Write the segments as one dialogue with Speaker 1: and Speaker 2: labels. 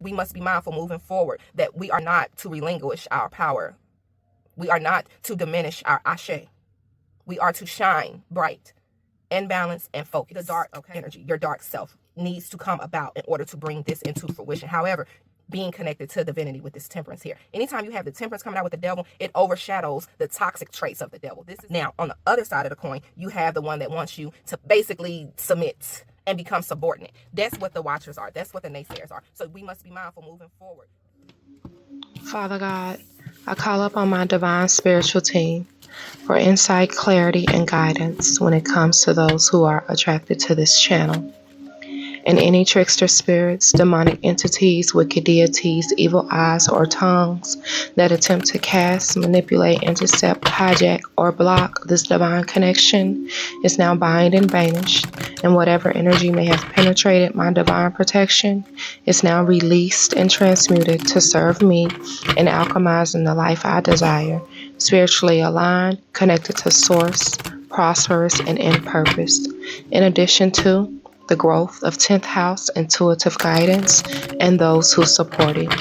Speaker 1: We must be mindful moving forward that we are not to relinquish our power. We are not to diminish our ashe. We are to shine bright and balance and focus. The dark energy, your dark self, needs to come about in order to bring this into fruition. However, being connected to divinity with this temperance here. Anytime you have the temperance coming out with the devil, it overshadows the toxic traits of the devil. This is now on the other side of the coin, you have the one that wants you to basically submit and become subordinate. That's what the watchers are. That's what the naysayers are. So we must be mindful moving forward.
Speaker 2: Father God, I call upon my divine spiritual team for insight, clarity, and guidance when it comes to those who are attracted to this channel. And any trickster spirits, demonic entities, wicked deities, evil eyes, or tongues that attempt to cast, manipulate, intercept, hijack, or block this divine connection is now bind and banished, and whatever energy may have penetrated my divine protection is now released and transmuted to serve me in alchemizing the life I desire, spiritually aligned, connected to source, prosperous, and in purpose. In addition to the growth of 10th house intuitive guidance and those who support it.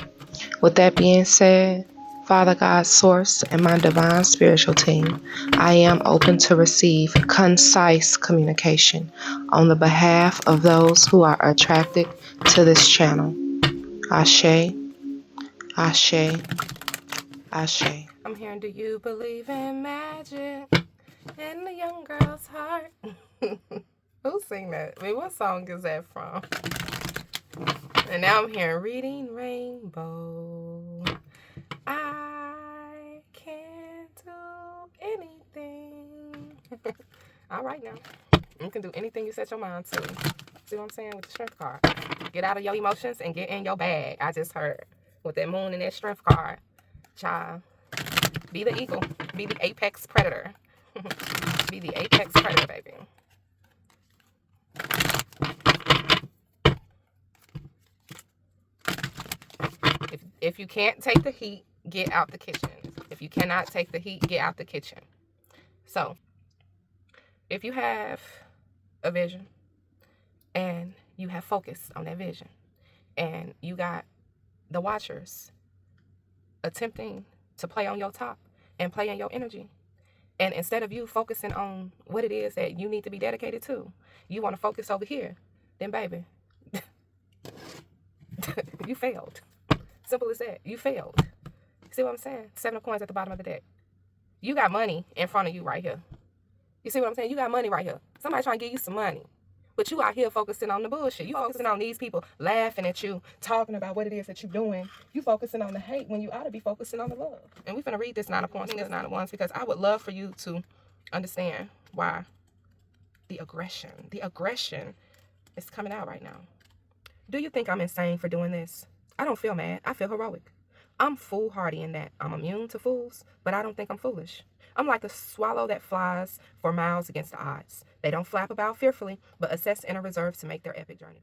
Speaker 2: With that being said, Father God, Source, and my divine spiritual team, I am open to receive concise communication on the behalf of those who are attracted to this channel. Ashe, Ashe, Ashe.
Speaker 1: I'm hearing, do you believe in magic in the young girl's heart? Who sing that? I mean, what song is that from? And now I'm hearing reading rainbow. I can't do anything. All right now. You can do anything you set your mind to. See what I'm saying with the strength card? Get out of your emotions and get in your bag. I just heard with that moon and that strength card. Child. Be the eagle. Be the apex predator. Be the apex predator, baby. If you can't take the heat, get out the kitchen. If you cannot take the heat, get out the kitchen. So, if you have a vision and you have focused on that vision and you got the watchers attempting to play on your top and play in your energy, and instead of you focusing on what it is that you need to be dedicated to, you want to focus over here, then baby, you failed. Simple as that. You failed. See what I'm saying? 7 of coins at the bottom of the deck. You got money in front of you right here. You see what I'm saying? You got money right here. Somebody trying to give you some money. But you out here focusing on the bullshit. You focusing on these people laughing at you, talking about what it is that you're doing. You focusing on the hate when you ought to be focusing on the love. And we're going to read this 9 of coins, this 9 of wands, because I would love for you to understand why the aggression is coming out right now. Do you think I'm insane for doing this? I don't feel mad. I feel heroic. I'm foolhardy in that I'm immune to fools, but I don't think I'm foolish. I'm like a swallow that flies for miles against the odds. They don't flap about fearfully, but assess inner reserves to make their epic journey.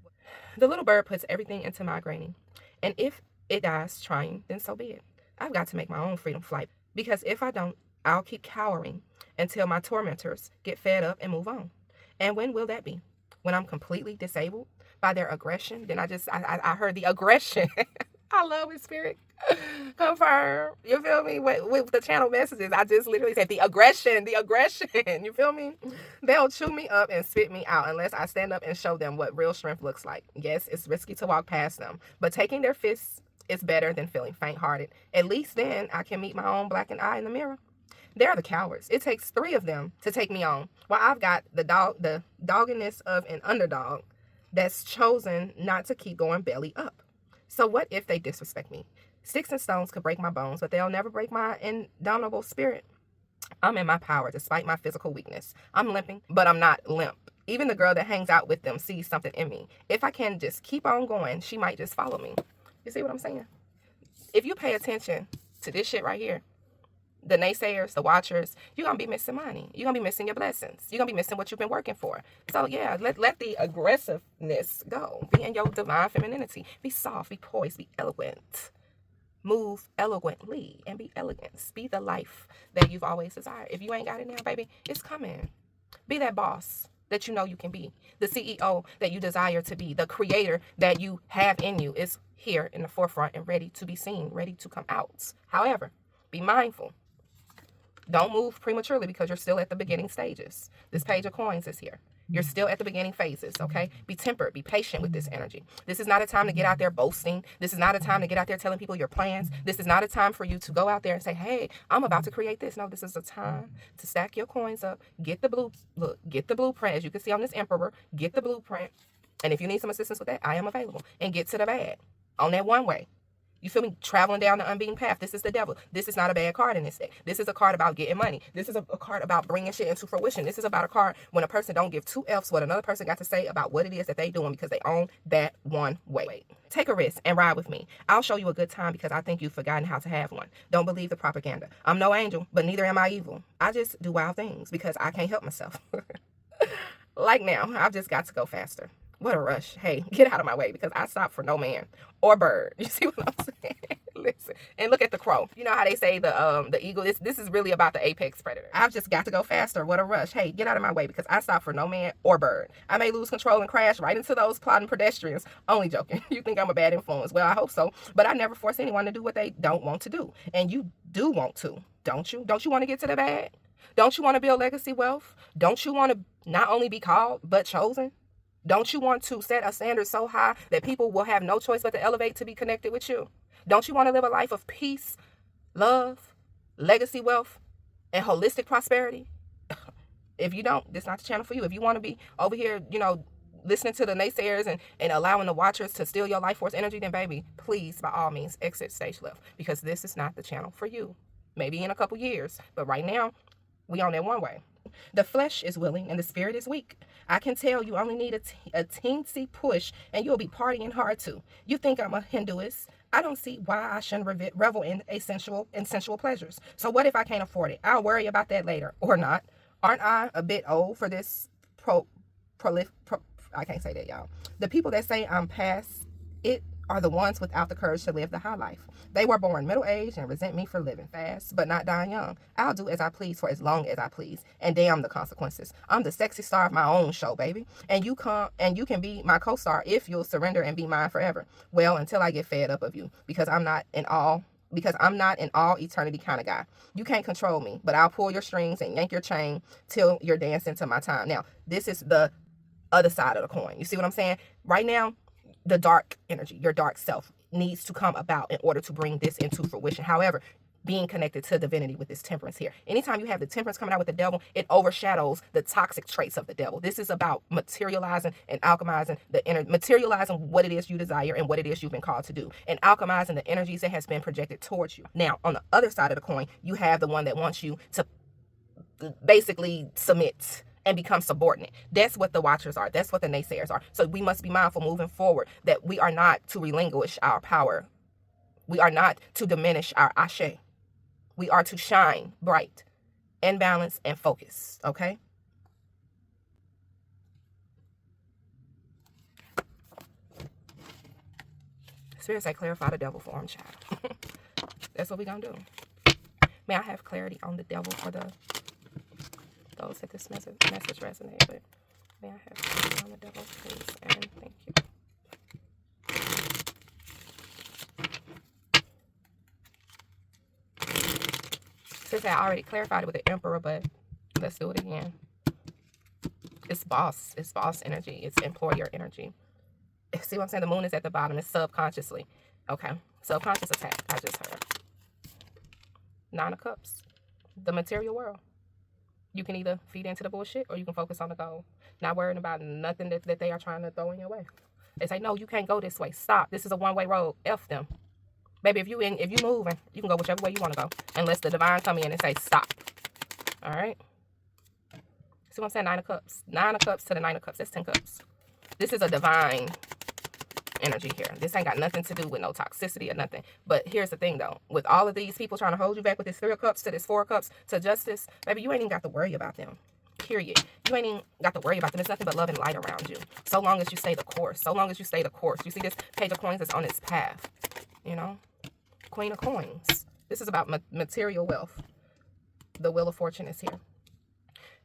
Speaker 1: The little bird puts everything into migrating, and if it dies trying, then so be it. I've got to make my own freedom flight, because if I don't, I'll keep cowering until my tormentors get fed up and move on. And when will that be? When I'm completely disabled by their aggression? Then I heard the aggression. I love it, Spirit. Confirm. You feel me? With the channel messages, I just literally said the aggression. You feel me? They'll chew me up and spit me out unless I stand up and show them what real strength looks like. Yes, it's risky to walk past them, but taking their fists is better than feeling faint-hearted. At least then I can meet my own blackened eye in the mirror. They're the cowards. It takes 3 of them to take me on, while I've got the dogginess of an underdog that's chosen not to keep going belly up. So what if they disrespect me? Sticks and stones could break my bones, but they'll never break my indomitable spirit. I'm in my power despite my physical weakness. I'm limping, but I'm not limp. Even the girl that hangs out with them sees something in me. If I can just keep on going, she might just follow me. You see what I'm saying? If you pay attention to this shit right here, the naysayers, the watchers, you're going to be missing money. You're going to be missing your blessings. You're going to be missing what you've been working for. So yeah, let the aggressiveness go. Be in your divine femininity. Be soft, be poised, be eloquent. Move eloquently and be elegant. Be the life that you've always desired. If you ain't got it now, baby, it's coming. Be that boss that you know you can be. The CEO that you desire to be. The creator that you have in you is here in the forefront and ready to be seen, ready to come out. However, be mindful. Don't move prematurely because you're still at the beginning stages. This page of coins is here. You're still at the beginning phases, okay? Be tempered, be patient with this energy. This is not a time to get out there boasting. This is not a time to get out there telling people your plans. This is not a time for you to go out there and say, hey, I'm about to create this. No, this is a time to stack your coins up, get the blueprint, as you can see on this emperor, get the blueprint. And if you need some assistance with that, I am available. And get to the bag on that one way. You feel me? Traveling down the unbeaten path. This is the devil. This is not a bad card in this deck. This is a card about getting money. This is a card about bringing shit into fruition. This is about a card when a person don't give two F's what another person got to say about what it is that they doing because they own that one way. Take a risk and ride with me. I'll show you a good time because I think you've forgotten how to have one. Don't believe the propaganda. I'm no angel, but neither am I evil. I just do wild things because I can't help myself. Like now, I've just got to go faster. What a rush. Hey, get out of my way because I stop for no man or bird. You see what I'm saying? Listen. And look at the crow. You know how they say the eagle, this is really about the apex predator. I've just got to go faster. What a rush. Hey, get out of my way because I stop for no man or bird. I may lose control and crash right into those plodding pedestrians. Only joking. You think I'm a bad influence. Well, I hope so. But I never force anyone to do what they don't want to do. And you do want to, don't you? Don't you want to get to the bag? Don't you want to build legacy wealth? Don't you want to not only be called, but chosen? Don't you want to set a standard so high that people will have no choice but to elevate to be connected with you? Don't you want to live a life of peace, love, legacy wealth, and holistic prosperity? If you don't, this is not the channel for you. If you want to be over here, listening to the naysayers and allowing the watchers to steal your life force energy, then baby, please, by all means, exit stage left because this is not the channel for you. Maybe in a couple years, but right now, we on that one way. The flesh is willing and the spirit is weak. I can tell you only need a teensy push and you'll be partying hard too. You think I'm a Hinduist? I don't see why I shouldn't revel in sensual pleasures. So what if I can't afford it? I'll worry about that later or not. Aren't I a bit old for this I can't say that, y'all. The people that say I'm past it are the ones without the courage to live the high life. They were born middle-aged and resent me for living fast, but not dying young. I'll do as I please for as long as I please, and damn the consequences. I'm the sexy star of my own show, baby. And you can be my co-star if you'll surrender and be mine forever. Well, until I get fed up of you, because I'm not an all eternity kind of guy. You can't control me, but I'll pull your strings and yank your chain till you're dancing to my time. Now, this is the other side of the coin. You see what I'm saying? Right now, the dark energy, your dark self, needs to come about in order to bring this into fruition. However, being connected to divinity with this temperance here. Anytime you have the temperance coming out with the devil, it overshadows the toxic traits of the devil. This is about materializing and alchemizing materializing what it is you desire and what it is you've been called to do, and alchemizing the energies that has been projected towards you. Now, on the other side of the coin, you have the one that wants you to basically submit and become subordinate. That's what the watchers are. That's what the naysayers are. So we must be mindful moving forward that we are not to relinquish our power. We are not to diminish our ashe. We are to shine bright and balance and focus. Okay? Spirit say clarify the devil form, child. That's what we're going to do. May I have clarity on the devil for those that this message resonates with? May I have clarity on the devil, please? And thank you. Since I already clarified it with the Emperor, but let's do it again. It's boss energy. It's employer energy. See what I'm saying? The moon is at the bottom. It's subconsciously. Okay. Subconscious attack. I just heard. 9 of Cups. The material world. You can either feed into the bullshit or you can focus on the goal. Not worrying about nothing that they are trying to throw in your way. They say, no, you can't go this way. Stop. This is a one-way road. F them. Baby, if you moving, you can go whichever way you want to go. Unless the divine come in and say, stop. All right? See what I'm saying? 9 of Cups. 9 of Cups to the 9 of Cups. That's 10 Cups. This is a divine energy here. This ain't got nothing to do with no toxicity or nothing. But here's the thing, though. With all of these people trying to hold you back with this 3 of Cups to this 4 of Cups to justice, baby, you ain't even got to worry about them. Period. You ain't even got to worry about them. There's nothing but love and light around you. So long as you stay the course. So long as you stay the course. You see this Page of Coins is on its path. You know? Queen of Coins. This is about material wealth. The Wheel of Fortune is here.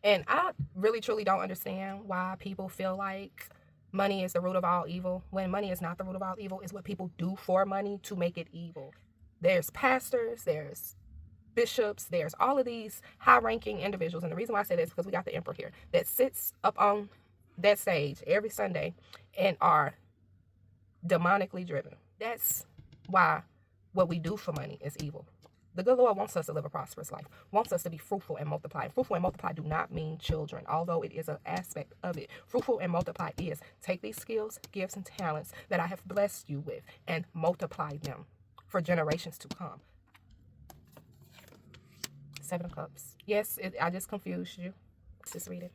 Speaker 1: And I really, truly don't understand why people feel like money is the root of all evil, when money is not the root of all evil. Is what people do for money to make it evil. There's pastors, there's bishops, there's all of these high-ranking individuals, and the reason why I say this is because we got the emperor here that sits up on that stage every Sunday and are demonically driven. That's why what we do for money is evil. The good Lord wants us to live a prosperous life, wants us to be fruitful and multiply. Fruitful and multiply do not mean children, although it is an aspect of it. Fruitful and multiply is take these skills, gifts, and talents that I have blessed you with and multiply them for generations to come. 7 of Cups. Yes, I just confused you. Let's just read it.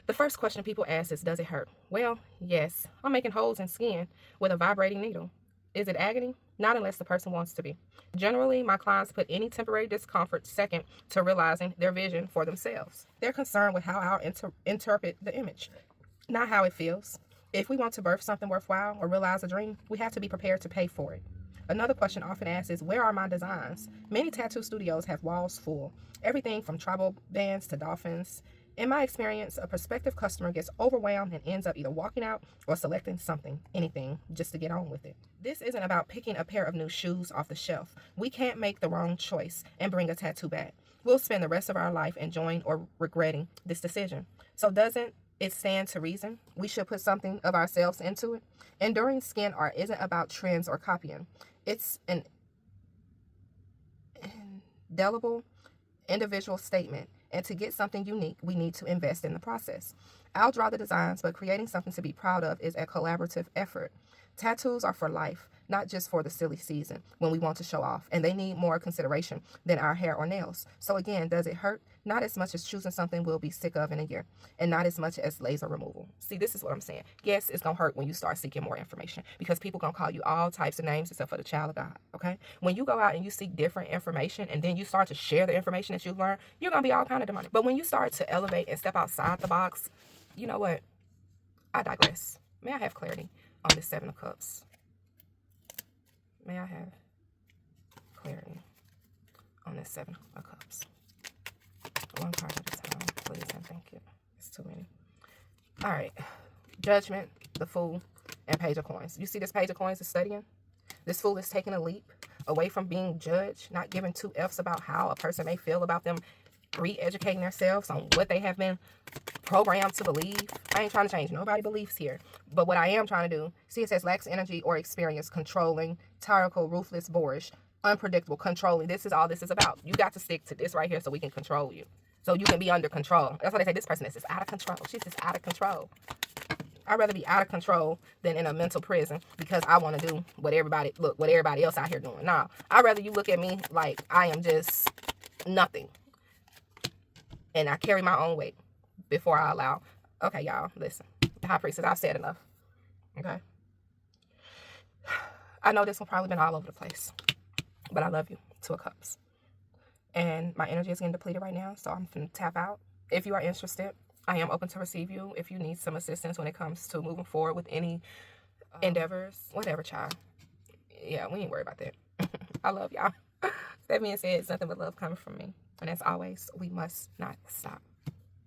Speaker 1: The first question people ask is, does it hurt? Well, yes. I'm making holes in skin with a vibrating needle. Is it agony? Not unless the person wants to be. Generally, my clients put any temporary discomfort second to realizing their vision for themselves. They're concerned with how I'll interpret the image, not how it feels. If we want to birth something worthwhile or realize a dream, we have to be prepared to pay for it. Another question often asked is, where are my designs? Many tattoo studios have walls full, everything from tribal bands to dolphins. In my experience, a prospective customer gets overwhelmed and ends up either walking out or selecting something, anything, just to get on with it. This isn't about picking a pair of new shoes off the shelf. We can't make the wrong choice and bring a tattoo back. We'll spend the rest of our life enjoying or regretting this decision. So doesn't it stand to reason we should put something of ourselves into it? Enduring skin art isn't about trends or copying. It's an indelible individual statement, and to get something unique, we need to invest in the process. I'll draw the designs, but creating something to be proud of is a collaborative effort. Tattoos are for life, not just for the silly season when we want to show off, and they need more consideration than our hair or nails. So again, does it hurt? Not as much as choosing something we'll be sick of in a year, and not as much as laser removal. See, this is what I'm saying. Yes, it's going to hurt when you start seeking more information, because people going to call you all types of names except for the child of God, okay? When you go out and you seek different information, and then you start to share the information that you learn, you're going to be all kind of demonic. But when you start to elevate and step outside the box, you know what? I digress. May I have clarity on this 7 of Cups? May I have clarity on this 7 of Cups? One card at a time, please and thank you. It's too many. All right. Judgment, the Fool, and Page of Coins. You see this Page of Coins is studying? This Fool is taking a leap away from being judged, not giving 2 F's about how a person may feel about them, re-educating themselves on what they have been programmed to believe. I ain't trying to change nobody's beliefs here. But what I am trying to do, see, it says lacks energy or experience, controlling, tyrannical, ruthless, boorish, unpredictable, controlling. This is all this is about. You got to stick to this right here so we can control you. So you can be under control. That's why they say this person is just out of control. She's just out of control. I'd rather be out of control than in a mental prison because I want to do what everybody else out here doing. Nah, I'd rather you look at me like I am just nothing. And I carry my own weight before I allow. Okay, y'all, listen. The High Priestess, I've said enough. Okay? I know this one probably been all over the place. But I love you. 2 of Cups. And my energy is getting depleted right now, so I'm going to tap out. If you are interested, I am open to receive you. If you need some assistance when it comes to moving forward with any endeavors, whatever, child. Yeah, we ain't worried about that. I love y'all. That being said, it's nothing but love coming from me. And as always, we must not stop.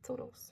Speaker 1: Toodles.